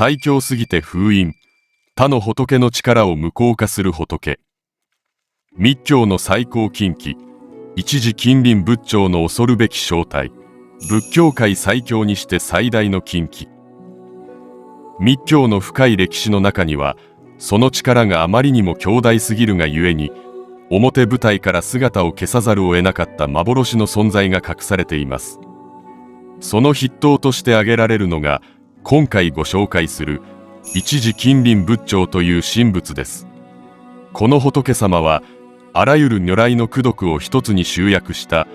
最強すぎて封印、他の仏の力を無効化する仏。密教の最高禁忌、一時近隣仏頂の恐るべき正体、仏教界最強にして最大の禁忌。密教の深い歴史の中には、その力があまりにも強大すぎるがゆえに、表舞台から姿を消さざるを得なかった幻の存在が隠されています。その筆頭として挙げられるのが、今回ご紹介する一時近隣仏頂という神仏です。この仏様は、あらゆる如来の功徳を一つに集約した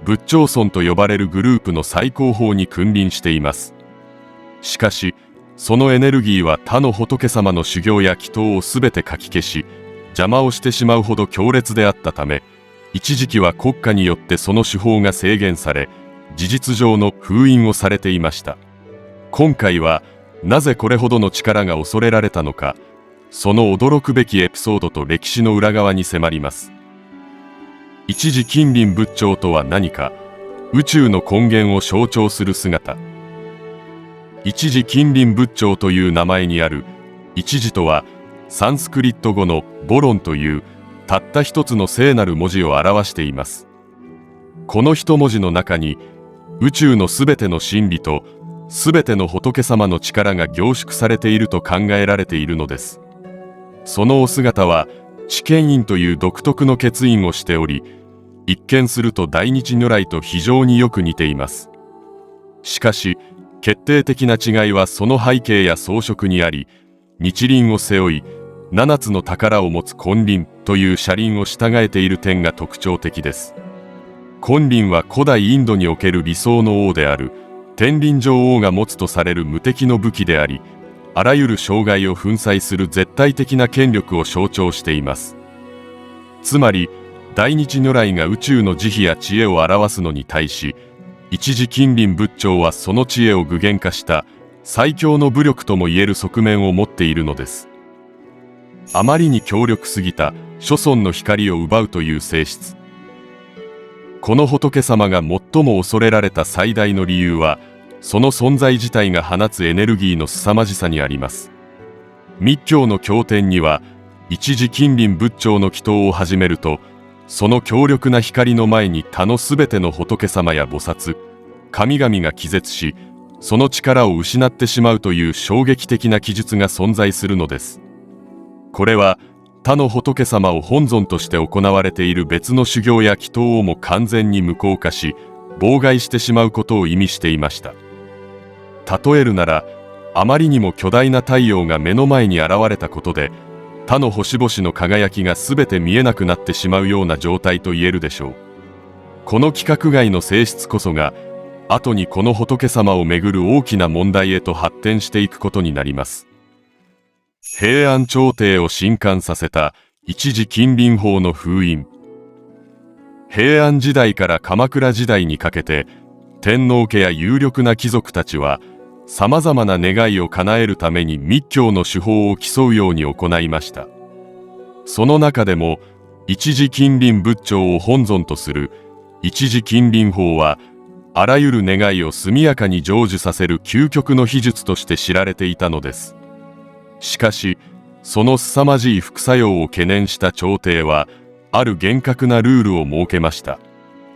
仏頂尊と呼ばれるグループの最高峰に君臨しています。しかし、そのエネルギーは他の仏様の修行や祈祷をすべてかき消し、邪魔をしてしまうほど強烈であったため、一時期は国家によってその手法が制限され、事実上の封印をされていました。今回は、なぜこれほどの力が恐れられたのか、その驚くべきエピソードと歴史の裏側に迫ります。一時近隣仏頂とは何か、宇宙の根源を象徴する姿。一時近隣仏頂という名前にある一時とは、サンスクリット語のボロンというたった一つの聖なる文字を表しています。この一文字の中に、宇宙のすべての真理とすべての仏様の力が凝縮されていると考えられているのです。そのお姿は知見印という独特の欠印をしており、一見すると大日如来と非常によく似ています。しかし決定的な違いはその背景や装飾にあり、日輪を背負い7つの宝を持つ金輪という車輪を従えている点が特徴的です。金輪は古代インドにおける理想の王である天輪女王が持つとされる無敵の武器であり、あらゆる障害を粉砕する絶対的な権力を象徴しています。つまり、大日如来が宇宙の慈悲や知恵を表すのに対し、一時近隣仏頂はその知恵を具現化した最強の武力ともいえる側面を持っているのです。あまりに強力すぎた諸尊の光を奪うという性質。この仏様が最も恐れられた最大の理由は、その存在自体が放つエネルギーの凄まじさにあります。密教の経典には、一時近隣仏頂の祈祷を始めると、その強力な光の前に他のすべての仏様や菩薩、神々が気絶し、その力を失ってしまうという衝撃的な記述が存在するのです。これは、他の仏様を本尊として行われている別の修行や祈祷をも完全に無効化し、妨害してしまうことを意味していました。例えるなら、あまりにも巨大な太陽が目の前に現れたことで、他の星々の輝きがすべて見えなくなってしまうような状態と言えるでしょう。この規格外の性質こそが、後にこの仏様をめぐる大きな問題へと発展していくことになります。平安朝廷を震撼させた一時近隣法の封印。平安時代から鎌倉時代にかけて、天皇家や有力な貴族たちは、さまざまな願いを叶えるために密教の手法を競うように行いました。その中でも、一時近隣仏頂を本尊とする一時近隣法は、あらゆる願いを速やかに成就させる究極の秘術として知られていたのです。しかし、その凄まじい副作用を懸念した朝廷は、ある厳格なルールを設けました。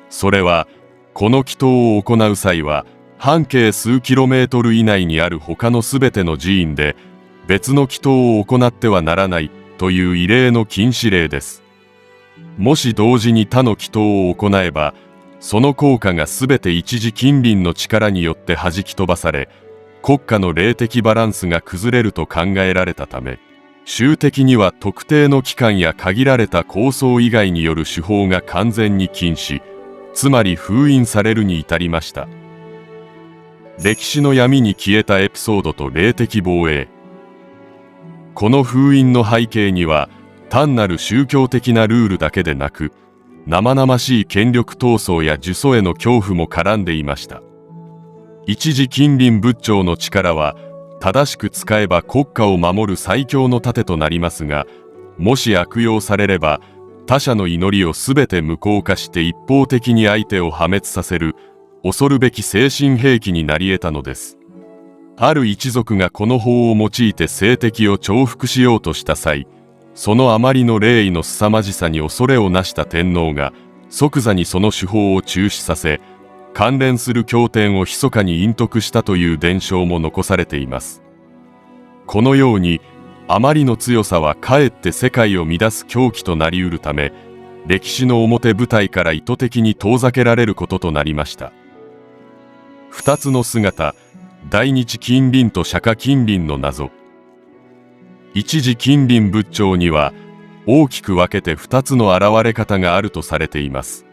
それは、この祈祷を行う際は、半径数キロメートル以内にある他のすべての寺院で、別の祈祷を行ってはならないという異例の禁止令です。もし同時に他の祈祷を行えば、その効果がすべて一時近隣の力によって弾き飛ばされ、国家の霊的バランスが崩れると考えられたため、終的には特定の期間や限られた構想以外による手法が完全に禁止、つまり封印されるに至りました。歴史の闇に消えたエピソードと霊的防衛。この封印の背景には、単なる宗教的なルールだけでなく、生々しい権力闘争や呪詛への恐怖も絡んでいました。一時近隣仏頂の力は、正しく使えば国家を守る最強の盾となりますが、もし悪用されれば、他者の祈りをすべて無効化して一方的に相手を破滅させる、恐るべき精神兵器になり得たのです。ある一族がこの法を用いて政敵を重複しようとした際、そのあまりの霊異の凄まじさに恐れをなした天皇が即座にその手法を中止させ、関連する経典を密かに隠匿したという伝承も残されています。このようにあまりの強さはかえって世界を乱す凶器となりうるため、歴史の表舞台から意図的に遠ざけられることとなりました。二つの姿、大日金輪と釈迦金輪の謎。一時金輪仏頂には大きく分けて2つの現れ方があるとされています。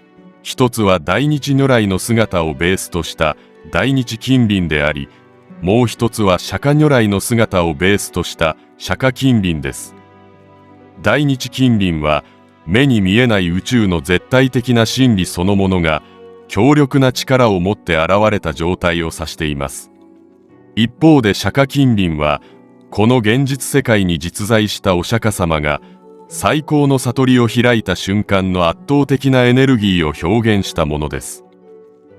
一つは大日如来の姿をベースとした大日金輪であり、もう一つは釈迦如来の姿をベースとした釈迦金輪です。大日金輪は目に見えない宇宙の絶対的な真理そのものが強力な力を持って現れた状態を指しています。一方で釈迦金輪はこの現実世界に実在したお釈迦様が最高の悟りを開いた瞬間の圧倒的なエネルギーを表現したものです。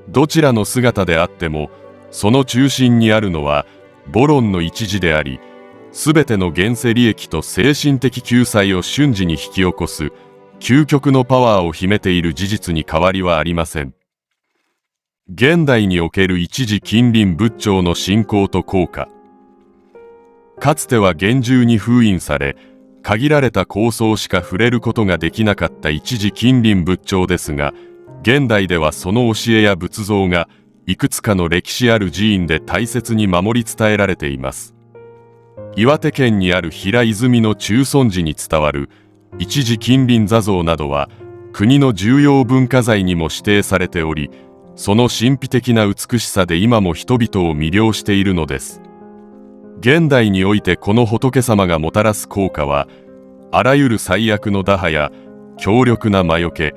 どちらの姿であってもその中心にあるのはボロンの一時であり、すべての現世利益と精神的救済を瞬時に引き起こす究極のパワーを秘めている事実に変わりはありません。現代における一時金輪仏頂の信仰と効果。かつては厳重に封印され、限られた構想しか触れることができなかった一時金輪仏頂ですが、現代ではその教えや仏像がいくつかの歴史ある寺院で大切に守り伝えられています。岩手県にある平泉の中尊寺に伝わる一時金輪坐像などは国の重要文化財にも指定されており、その神秘的な美しさで今も人々を魅了しているのです。現代においてこの仏様がもたらす効果は、あらゆる最悪の打破や強力な魔除け、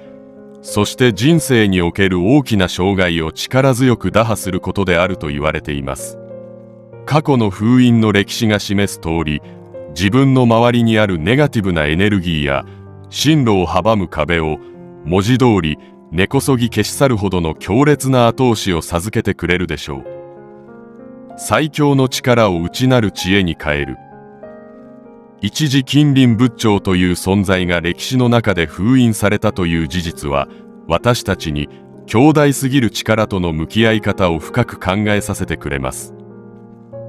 そして人生における大きな障害を力強く打破することであると言われています。過去の封印の歴史が示す通り、自分の周りにあるネガティブなエネルギーや進路を阻む壁を文字通り根こそぎ消し去るほどの強烈な後押しを授けてくれるでしょう。最強の力を内なる知恵に変える。一時金輪仏頂という存在が歴史の中で封印されたという事実は、私たちに強大すぎる力との向き合い方を深く考えさせてくれます。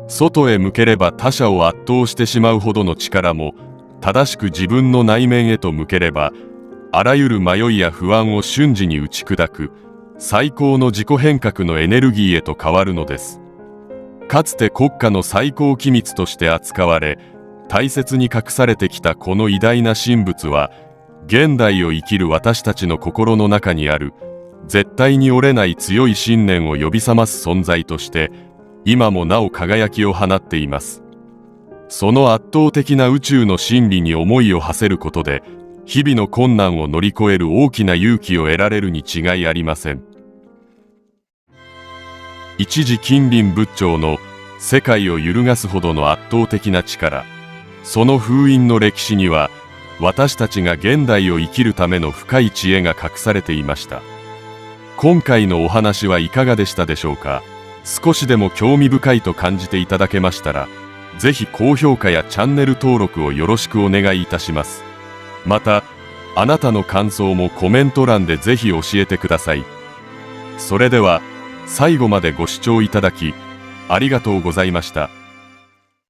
外へ向ければ他者を圧倒してしまうほどの力も、正しく自分の内面へと向ければ、あらゆる迷いや不安を瞬時に打ち砕く、最高の自己変革のエネルギーへと変わるのです。かつて国家の最高機密として扱われ、大切に隠されてきたこの偉大な神仏は、現代を生きる私たちの心の中にある、絶対に折れない強い信念を呼び覚ます存在として、今もなお輝きを放っています。その圧倒的な宇宙の真理に思いを馳せることで、日々の困難を乗り越える大きな勇気を得られるに違いありません。一時金輪仏頂の世界を揺るがすほどの圧倒的な力、その封印の歴史には、私たちが現代を生きるための深い知恵が隠されていました。今回のお話はいかがでしたでしょうか。少しでも興味深いと感じていただけましたら、ぜひ高評価やチャンネル登録をよろしくお願いいたします。また、あなたの感想もコメント欄でぜひ教えてください。それでは、最後までご視聴いただき、ありがとうございました。